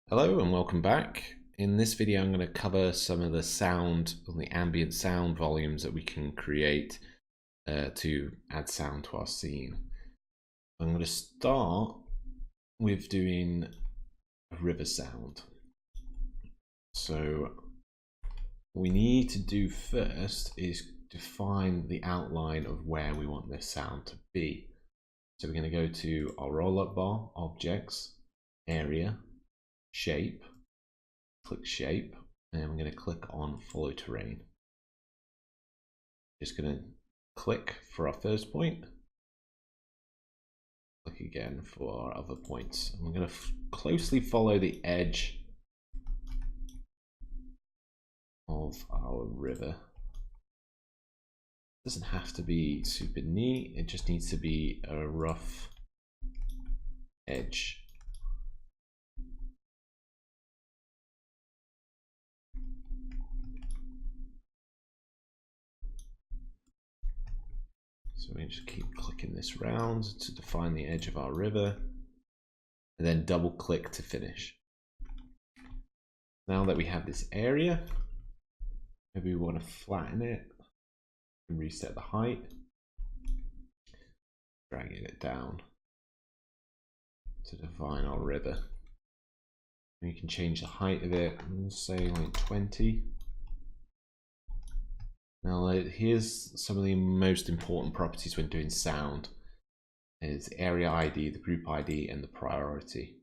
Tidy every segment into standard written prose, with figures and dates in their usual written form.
Hello and welcome back. In this video I'm going to cover some of the sound, the ambient sound volumes that we can create to add sound to our scene. I'm going to start with doing a river sound. So what we need to do first is define the outline of where we want this sound to be. So we're going to go to our roll-up bar, objects, area, shape, click shape, and I'm going to click on follow terrain. Just going to click for our first point, click again for our other points. I'm going to closely follow the edge of our river. It doesn't have to be super neat, it just needs to be a rough edge. So we just keep clicking this round to define the edge of our river, and then double click to finish. Now that we have this area, maybe we want to flatten it and reset the height, dragging it down to define our river. We can change the height of it, say like 20. Now here's some of the most important properties when doing sound. Is area ID, the group ID, and the priority.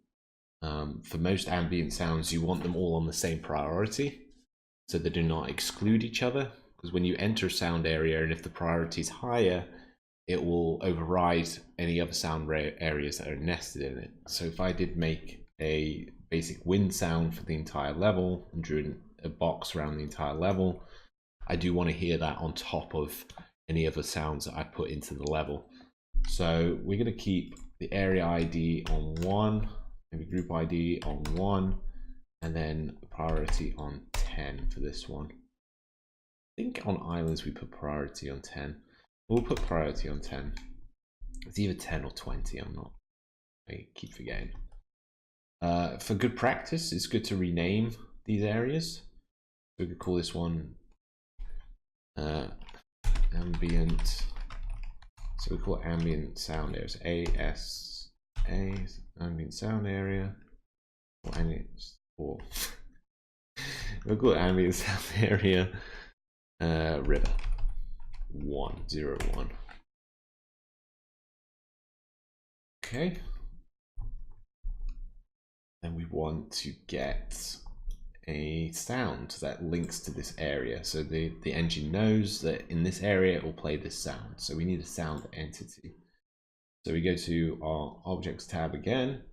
For most ambient sounds, you want them all on the same priority, so they do not exclude each other, because when you enter a sound area, and if the priority is higher, it will override any other sound areas that are nested in it. So if I did make a basic wind sound for the entire level and drew in a box around the entire level, I do want to hear that on top of any other sounds that I put into the level. So we're going to keep the area ID on 1, maybe group ID on 1, and then priority on 10 for this one. I think on islands we put priority on 10. We'll put priority on 10. It's either 10 or 20, I keep forgetting. For good practice, it's good to rename these areas. We could call this one ambient. So we call it ambient sound areas. ASA, ambient sound area. Or we'll call it ambient sound area river 101. Okay. Then we want to get a sound that links to this area, so the engine knows that in this area it will play this sound, so we need a sound entity. So we go to our objects tab again,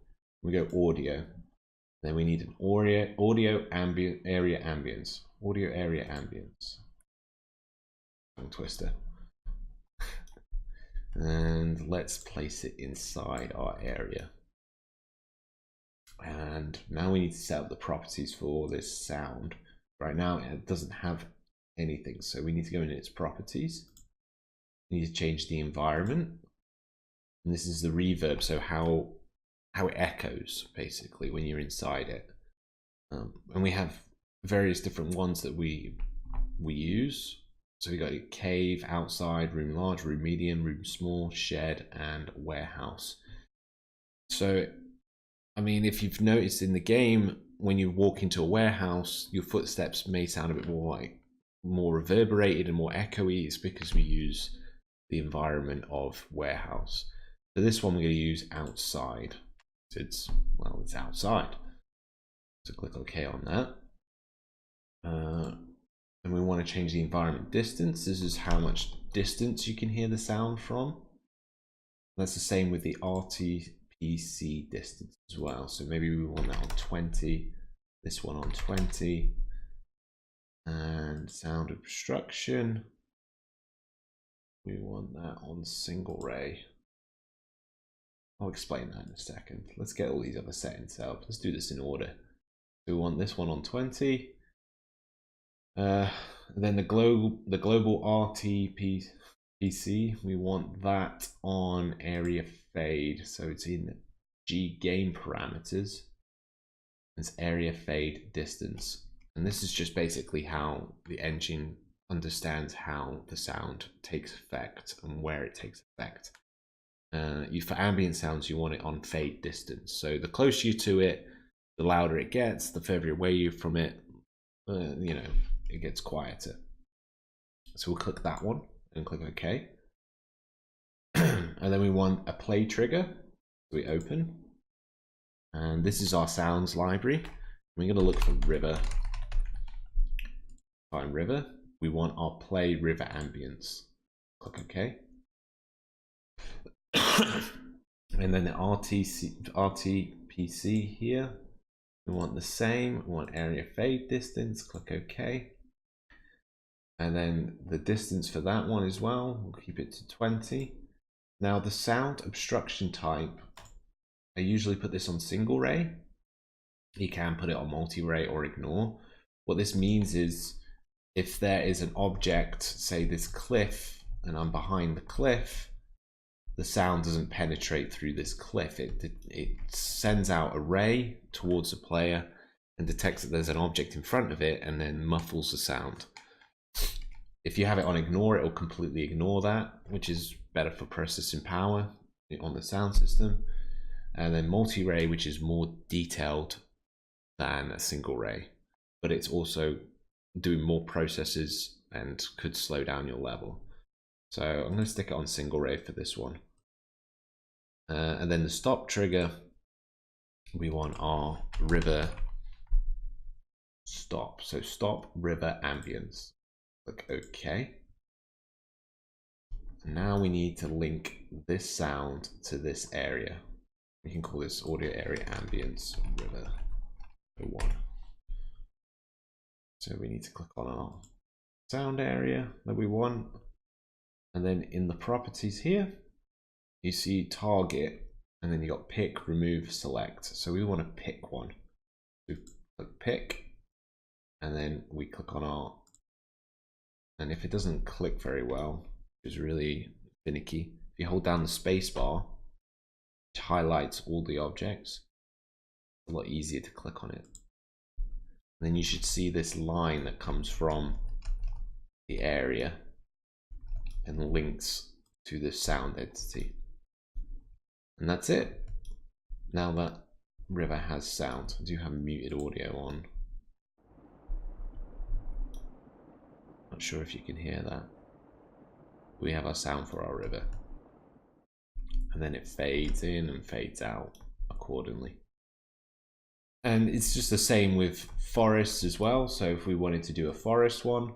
we go audio, then we need an audio ambient area ambience, audio area ambience, tongue twister. And let's place it inside our area. And now we need to set up the properties for this sound. Right now it doesn't have anything, so we need to go into its properties. We need to change the environment, and this is the reverb, so how it echoes basically when you're inside it. And we have various different ones that we use. So we got a cave, outside, room large, room medium, room small, shed, and warehouse. So I mean, if you've noticed in the game, when you walk into a warehouse, your footsteps may sound a bit more reverberated and more echoey. It's because we use the environment of warehouse. For this one, we're going to use outside. So it's outside. So click OK on that. And we want to change the environment distance. This is how much distance you can hear the sound from. That's the same with the RTPC distance as well. So maybe we want that on 20, this one on 20, and sound obstruction, we want that on single ray. I'll explain that in a second. Let's get all these other settings set up. Let's do this in order. So we want this one on 20. Then the global RTPC, we want that on area fade. So it's in G game parameters. It's area, fade, distance. And this is just basically how the engine understands how the sound takes effect and where it takes effect. For ambient sounds, you want it on fade distance. So the closer you to it, the louder it gets. The further away you from it, it gets quieter. So we'll click that one and click OK. And then we want a play trigger. So we open. And this is our sounds library. We're going to look for river. Find river. We want our play river ambience. Click OK. And then the RTPC here. We want the same. We want area fade distance. Click OK. And then the distance for that one as well. We'll keep it to 20. Now the sound obstruction type, I usually put this on single ray. You can put it on multi-ray or ignore. What this means is if there is an object, say this cliff, and I'm behind the cliff, the sound doesn't penetrate through this cliff. It sends out a ray towards the player and detects that there's an object in front of it and then muffles the sound. If you have it on ignore, it will completely ignore that, which is better for processing power on the sound system. And then multi-ray, which is more detailed than a single ray, but it's also doing more processes and could slow down your level. So I'm going to stick it on single ray for this one. And then the stop trigger, we want our river stop. So stop river ambience. Click OK. Now we need to link this sound to this area. We can call this audio area ambience river 1. So we need to click on our sound area that we want. And then in the properties here, you see target, and then you got pick, remove, select. So we want to pick one. So click pick, and then we click on our, and if it doesn't click very well, it's really finicky. If you hold down the space bar, which highlights all the objects, it's a lot easier to click on it. And then you should see this line that comes from the area and links to the sound entity. And that's it. Now that river has sound. I do have muted audio on. Not sure if you can hear that. We have our sound for our river. And then it fades in and fades out accordingly. And it's just the same with forests as well. So if we wanted to do a forest one,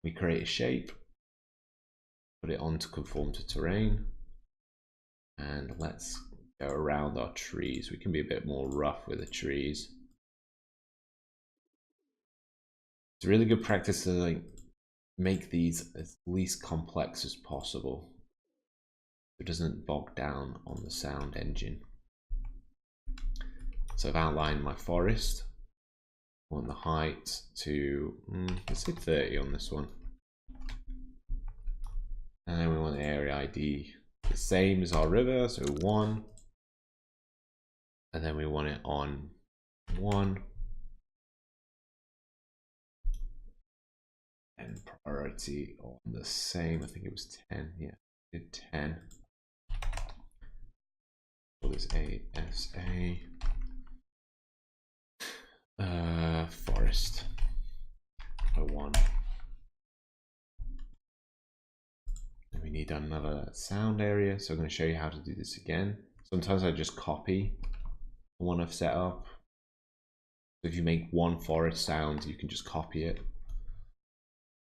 we create a shape, put it on to conform to terrain, and let's go around our trees. We can be a bit more rough with the trees. It's a really good practice to make these as least complex as possible. It doesn't bog down on the sound engine. So I've outlined my forest. I want the height to, let's say 30 on this one. And then we want the area ID the same as our river, so 1. And then we want it on 1. And priority on the same, I think it was 10, yeah, did 10. Call this ASA. Forest 1. And we need another sound area, so I'm going to show you how to do this again. Sometimes I just copy the one I've set up. So if you make one forest sound, you can just copy it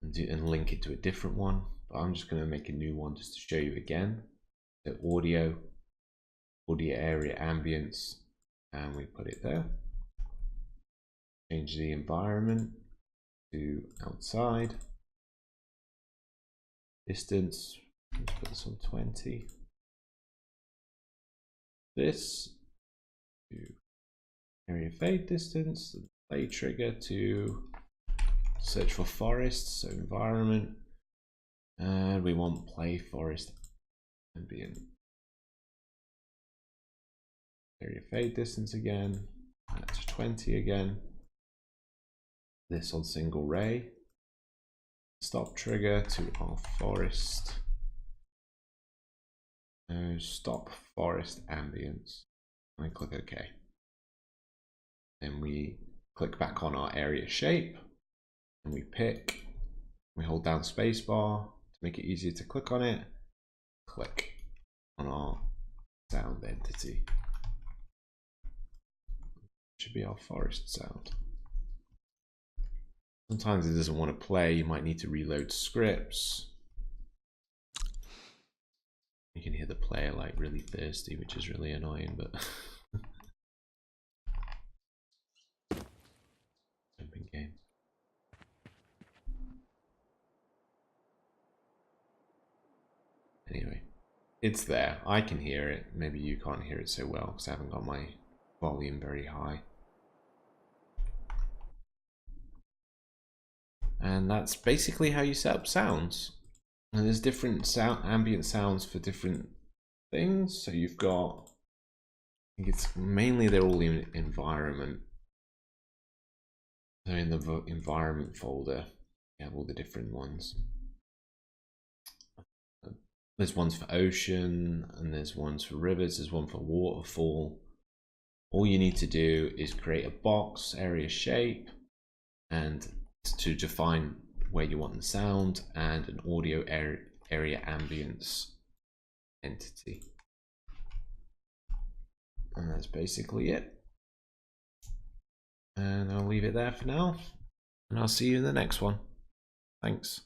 and link it to a different one. But I'm just going to make a new one just to show you again. So audio area ambience, and we put it there. Change the environment to outside. Distance, let's put this on 20. This to area fade distance, play trigger to search for forest, so environment, and we want play forest ambient. Area fade distance again, That to 20 again. This on single ray. Stop trigger to our forest. No, stop forest ambience. And click OK. Then we click back on our area shape and we pick. We hold down spacebar to make it easier to click on it. Click on our sound entity. Should be our forest sound. Sometimes it doesn't want to play. You might need to reload scripts. You can hear the player like really thirsty, which is really annoying, but jumping game. Anyway, it's there. I can hear it. Maybe you can't hear it so well because I haven't got my volume very high. And that's basically how you set up sounds. And there's different ambient sounds for different things. So you've got, I think it's mainly they're all in environment. So in the environment folder, you have all the different ones. There's ones for ocean, and there's ones for rivers, there's one for waterfall. All you need to do is create a box, area shape, and to define where you want the sound, and an audio area ambience entity. And that's basically it. And I'll leave it there for now, and I'll see you in the next one. Thanks.